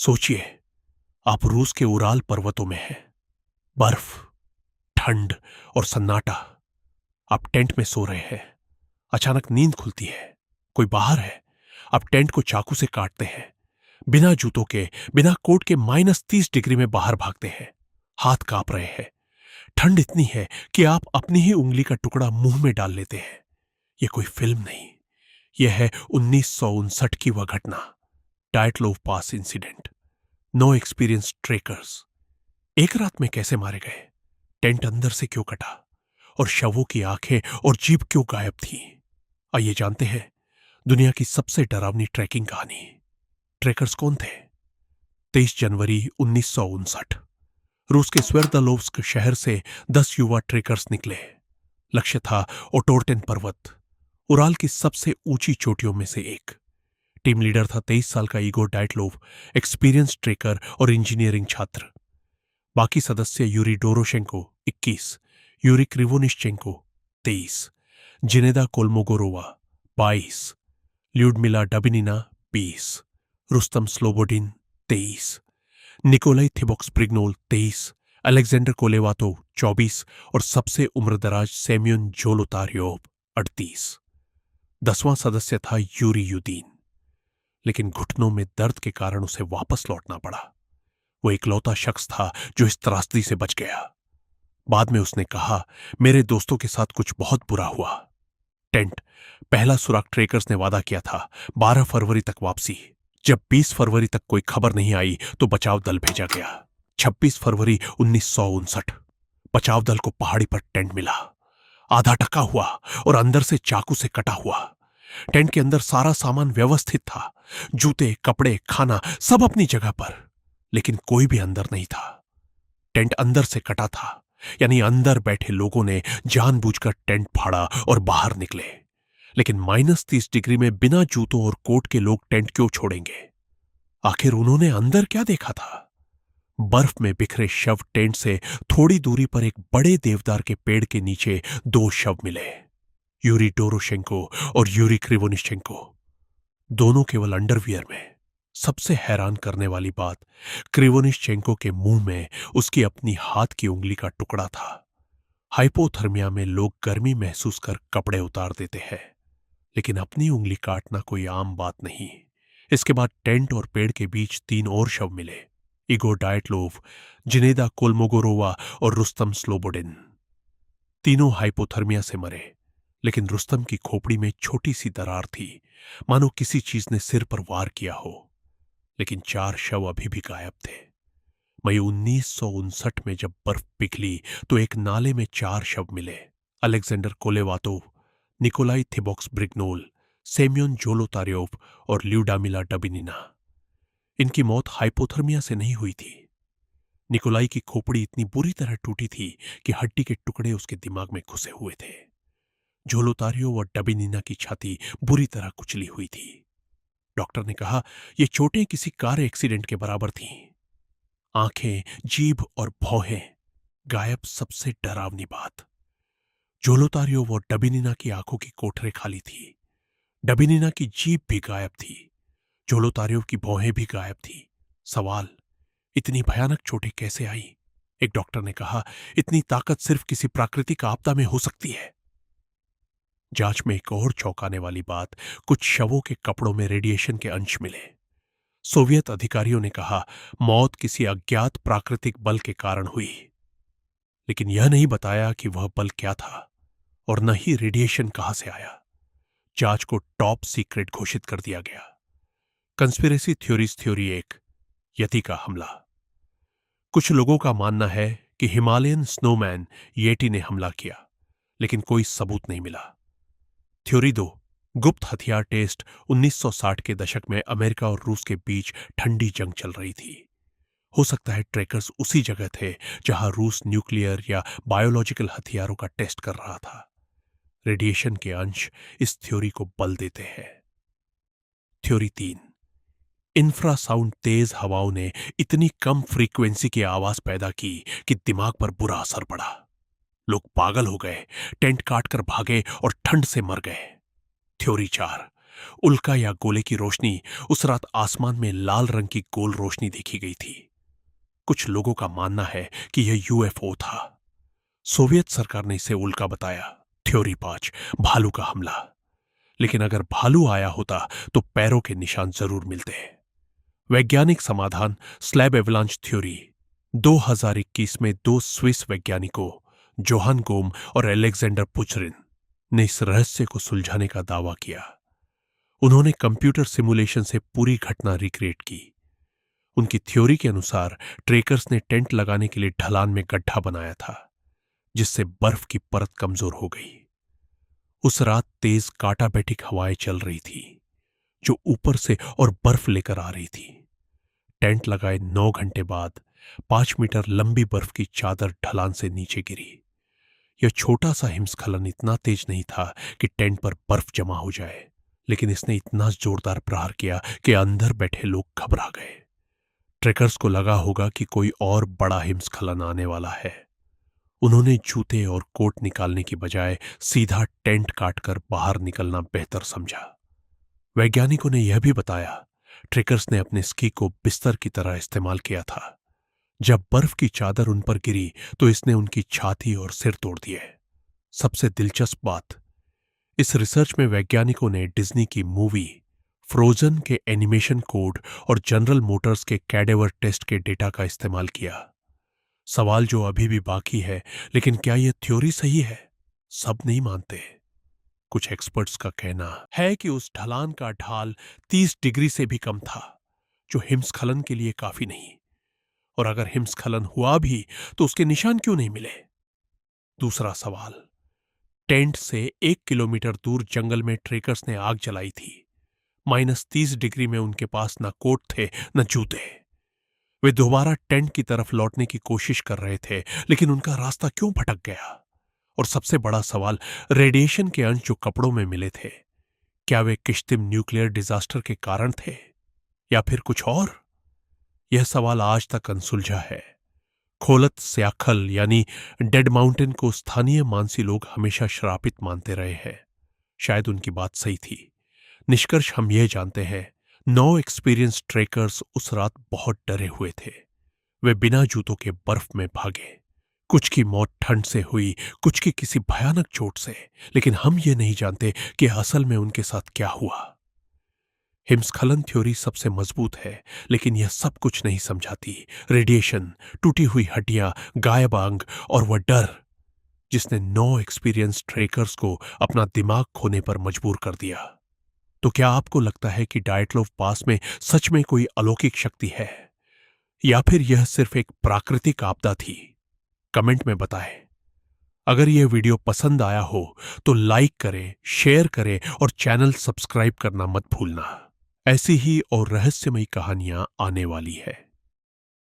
सोचिए, आप रूस के उराल पर्वतों में हैं। बर्फ, ठंड और सन्नाटा। आप टेंट में सो रहे हैं। अचानक नींद खुलती है। कोई बाहर है। आप टेंट को चाकू से काटते हैं। बिना जूतों के, बिना कोट के -30 डिग्री में बाहर भागते हैं। हाथ कांप रहे हैं। ठंड इतनी है कि आप अपनी ही उंगली का टुकड़ा मुंह में डाल लेते हैं। यह कोई फिल्म नहीं, यह है 1959 की वह घटना, Dyatlov pass incident. No experience trekkers. एक रात में कैसे मारे गए? टेंट अंदर से क्यों कटा? और शवों की आंखें और जीभ क्यों गायब थी? आइए जानते हैं दुनिया की सबसे डरावनी ट्रैकिंग कहानी। ट्रेकर्स कौन थे? 23 जनवरी 1959 रूस के स्वेरदालोव्स्क शहर से 10 युवा ट्रेकर्स निकले। लक्ष्य था ओटोर्टेन पर्वत, उराल की सबसे ऊंची चोटियों में से एक। टीम लीडर था 23 साल का इगोर डायटलोव, एक्सपीरियंस ट्रेकर और इंजीनियरिंग छात्र। बाकी सदस्य Yuri Doroshenko 21, Yuri Krivonischenko 23, Zinaida Kolmogorova 22, Lyudmila Dubinina 20, Rustem Slobodin 23, Nikolai Thibeaux-Brignolles 23, Alexander Kolevatov 24 और सबसे उम्रदराज सेम्योन जोलोतार्योव 38। 10वां सदस्य था यूरी यूदीन, लेकिन घुटनों में दर्द के कारण उसे वापस लौटना पड़ा। वो इकलौता शख्स था जो इस त्रासदी से बच गया। बाद में उसने कहा, मेरे दोस्तों के साथ कुछ बहुत बुरा हुआ। टेंट, पहला सुराग ट्रेकर्स ने वादा किया था 12 फरवरी तक वापसी। जब 20 फरवरी तक कोई खबर नहीं आई तो बचाव दल भेजा गया। 26 फरवरी 1959 बचाव दल को पहाड़ी पर टेंट मिला, आधा ढका हुआ और अंदर से चाकू से कटा हुआ। टेंट के अंदर सारा सामान व्यवस्थित था, जूते, कपड़े, खाना सब अपनी जगह पर, लेकिन कोई भी अंदर नहीं था। टेंट अंदर से कटा था, यानी अंदर बैठे लोगों ने जानबूझकर टेंट फाड़ा और बाहर निकले। लेकिन -30 डिग्री में बिना जूतों और कोट के लोग टेंट क्यों छोड़ेंगे? आखिर उन्होंने अंदर क्या देखा था? बर्फ में बिखरे शव। टेंट से थोड़ी दूरी पर एक बड़े देवदार के पेड़ के नीचे 2 शव मिले, यूरी डोरोशेंको और यूरी क्रिवोनिश्चेंको, दोनों केवल अंडरवियर में। सबसे हैरान करने वाली बात, क्रिवोनिश्चेंको के मुंह में उसकी अपनी हाथ की उंगली का टुकड़ा था। हाइपोथर्मिया में लोग गर्मी महसूस कर कपड़े उतार देते हैं, लेकिन अपनी उंगली काटना कोई आम बात नहीं। इसके बाद टेंट और पेड़ के बीच 3 और शव मिले, इगोर डायटलोव, जिनेदा कोलमोगोरोवा और रुस्तम स्लोबोडिन। तीनों हाइपोथर्मिया से मरे, लेकिन रुस्तम की खोपड़ी में छोटी सी दरार थी, मानो किसी चीज ने सिर पर वार किया हो। लेकिन 4 शव अभी भी गायब थे। मई 1959 में जब बर्फ पिघली तो एक नाले में 4 शव मिले, अलेक्जेंडर कोलेवातोव, निकोलाई थिबोक्सब्रिग्नोल, सेम्योन जोलोतार्योव और ल्यूडामिला डबिनिना। इनकी मौत हाइपोथर्मिया से नहीं हुई थी। निकोलाई की खोपड़ी इतनी बुरी तरह टूटी थी कि हड्डी के टुकड़े उसके दिमाग में घुसे हुए थे। जोलोतार्योव और डबिनिना की छाती बुरी तरह कुचली हुई थी। डॉक्टर ने कहा, ये चोटें किसी कार एक्सीडेंट के बराबर थीं। आंखें, जीभ और भौहें गायब। सबसे डरावनी बात, जोलोतार्योव और डबिनिना की आंखों की कोठरे खाली थी। डबिनिना की जीभ भी गायब थी। जोलोतार्योव की भौहें भी गायब थी। सवाल, इतनी भयानक चोटें कैसे आई? एक डॉक्टर ने कहा, इतनी ताकत सिर्फ किसी प्राकृतिक आपदा में हो सकती है। जांच में एक और चौंकाने वाली बात, कुछ शवों के कपड़ों में रेडिएशन के अंश मिले। सोवियत अधिकारियों ने कहा, मौत किसी अज्ञात प्राकृतिक बल के कारण हुई, लेकिन यह नहीं बताया कि वह बल क्या था और न ही रेडिएशन कहां से आया। जांच को टॉप सीक्रेट घोषित कर दिया गया। कंस्पिरेसी थ्योरीज थ्योरी 1, यति का हमला। कुछ लोगों का मानना है कि हिमालयन स्नोमैन येटी ने हमला किया, लेकिन कोई सबूत नहीं मिला। थ्योरी 2, गुप्त हथियार टेस्ट। 1960 के दशक में अमेरिका और रूस के बीच ठंडी जंग चल रही थी। हो सकता है ट्रेकर्स उसी जगह थे जहां रूस न्यूक्लियर या बायोलॉजिकल हथियारों का टेस्ट कर रहा था। रेडिएशन के अंश इस थ्योरी को बल देते हैं। थ्योरी 3, इंफ्रासाउंड तेज हवाओं ने इतनी कम फ्रीक्वेंसी की आवाज पैदा की कि दिमाग पर बुरा असर पड़ा। लोग पागल हो गए, टेंट काटकर भागे और ठंड से मर गए। थ्योरी 4, उल्का या गोले की रोशनी। उस रात आसमान में लाल रंग की गोल रोशनी देखी गई थी। कुछ लोगों का मानना है कि यह यूएफओ था। सोवियत सरकार ने इसे उल्का बताया। थ्योरी 5, भालू का हमला। लेकिन अगर भालू आया होता तो पैरों के निशान जरूर मिलते। वैज्ञानिक समाधान, स्लैब एवलांच थ्योरी। 2021 में दो स्विस वैज्ञानिकों जोहान गोम और अलेक्जेंडर पुचरिन ने इस रहस्य को सुलझाने का दावा किया। उन्होंने कंप्यूटर सिमुलेशन से पूरी घटना रिक्रिएट की। उनकी थ्योरी के अनुसार ट्रेकर्स ने टेंट लगाने के लिए ढलान में गड्ढा बनाया था, जिससे बर्फ की परत कमजोर हो गई। उस रात तेज कांटाबैठिक हवाएं चल रही थी, जो ऊपर से और बर्फ लेकर आ रही थी। टेंट लगाए 9 घंटे बाद 5 मीटर लंबी बर्फ की चादर ढलान से नीचे गिरी। यह छोटा सा हिमस्खलन इतना तेज नहीं था कि टेंट पर बर्फ जमा हो जाए, लेकिन इसने इतना जोरदार प्रहार किया कि अंदर बैठे लोग घबरा गए। ट्रेकर्स को लगा होगा कि कोई और बड़ा हिमस्खलन आने वाला है। उन्होंने जूते और कोट निकालने की बजाय सीधा टेंट काटकर बाहर निकलना बेहतर समझा। वैज्ञानिकों ने यह भी बताया, ट्रेकर्स ने अपने स्की को बिस्तर की तरह इस्तेमाल किया था। जब बर्फ की चादर उन पर गिरी तो इसने उनकी छाती और सिर तोड़ दिए। सबसे दिलचस्प बात, इस रिसर्च में वैज्ञानिकों ने डिज्नी की मूवी फ्रोजन के एनिमेशन कोड और जनरल मोटर्स के कैडेवर टेस्ट के डेटा का इस्तेमाल किया। सवाल जो अभी भी बाकी है, लेकिन क्या यह थ्योरी सही है? सब नहीं मानते। कुछ एक्सपर्ट्स का कहना है कि उस ढलान का ढाल 30 डिग्री से भी कम था, जो हिमस्खलन के लिए काफी नहीं। और अगर हिमस्खलन हुआ भी तो उसके निशान क्यों नहीं मिले? दूसरा सवाल, टेंट से 1 किलोमीटर दूर जंगल में ट्रेकर्स ने आग जलाई थी। -30 डिग्री में उनके पास न कोट थे न जूते। वे दोबारा टेंट की तरफ लौटने की कोशिश कर रहे थे, लेकिन उनका रास्ता क्यों भटक गया? और सबसे बड़ा सवाल, रेडिएशन के अंश जो कपड़ों में मिले थे, क्या वे किश्तिम न्यूक्लियर डिजास्टर के कारण थे या फिर कुछ और? यह सवाल आज तक अनसुलझा है। खोलत स्याखल यानी डेड माउंटेन को स्थानीय मानसी लोग हमेशा श्रापित मानते रहे हैं। शायद उनकी बात सही थी। निष्कर्ष हम यह जानते हैं, 9 एक्सपीरियंस ट्रेकर्स उस रात बहुत डरे हुए थे। वे बिना जूतों के बर्फ में भागे। कुछ की मौत ठंड से हुई, कुछ की किसी भयानक चोट से, लेकिन हम ये नहीं जानते कि असल में उनके साथ क्या हुआ। हिमस्खलन थ्योरी सबसे मजबूत है, लेकिन यह सब कुछ नहीं समझाती। रेडिएशन, टूटी हुई हड्डियां, गायब अंग और वह डर जिसने 9 एक्सपीरियंस ट्रेकर्स को अपना दिमाग खोने पर मजबूर कर दिया। तो क्या आपको लगता है कि डायटलोव पास में सच में कोई अलौकिक शक्ति है, या फिर यह सिर्फ एक प्राकृतिक आपदा थी? कमेंट में बताएं। अगर यह वीडियो पसंद आया हो तो लाइक करें, शेयर करें और चैनल सब्सक्राइब करना मत भूलना। ऐसी ही और रहस्यमयी कहानियां आने वाली है।